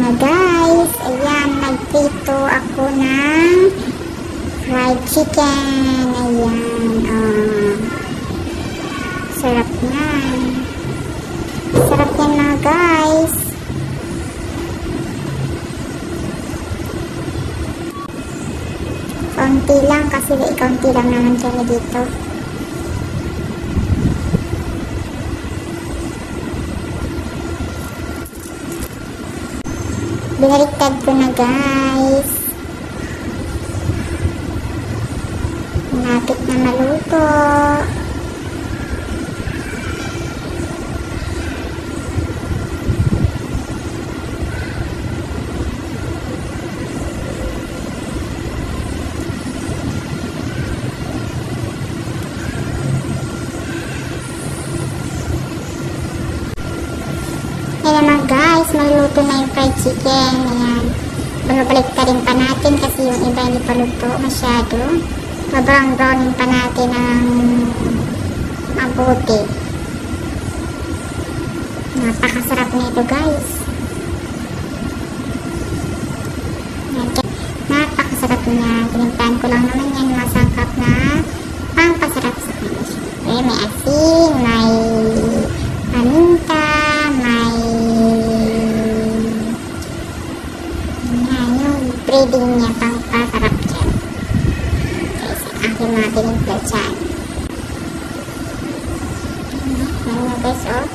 na guys. Ayan, nagprito ako ng fried chicken. Ayan, sarap na. Sarap yan na guys. Kaunti lang kasi kaunti lang naman kami dito. Binaliktad ko na guys. Malapit na maluto. Ayan naman guys, maluto na yung fried chicken. Ayan. Babalik-tarin pa natin kasi yung iba hindi pa luto masyado. Babrown-brownin pa natin ng mabuti. Napakasarap nito guys. Ayan. Napakasarap niya. Tinimplahan ko lang naman yan. Masangkap na pangpasarap sa kanya. May asin, may paminta, may breading niya pang pasarap dyan. Okay, sa aking mga tinimpla dyan. Yan na guys, oh.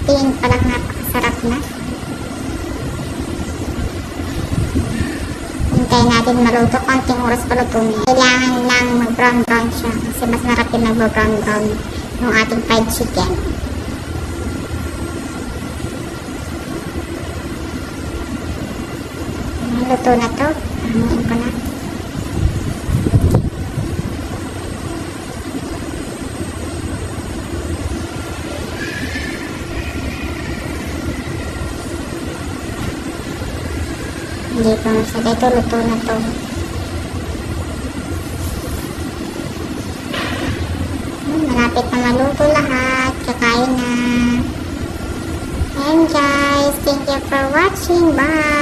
Tingin pa lang napakasarap na. Hintayin natin maluto. Konting oras pa luto niya. Kailangan lang mag-brown-brown siya kasi mas narap yung nag-brown-brown yung ating fried chicken. Luto na to. Amin ko na. Hindi pa masyado. Ito, luto na to. Malapit na maluto lahat. Kakain na. And guys, thank you for watching. Bye!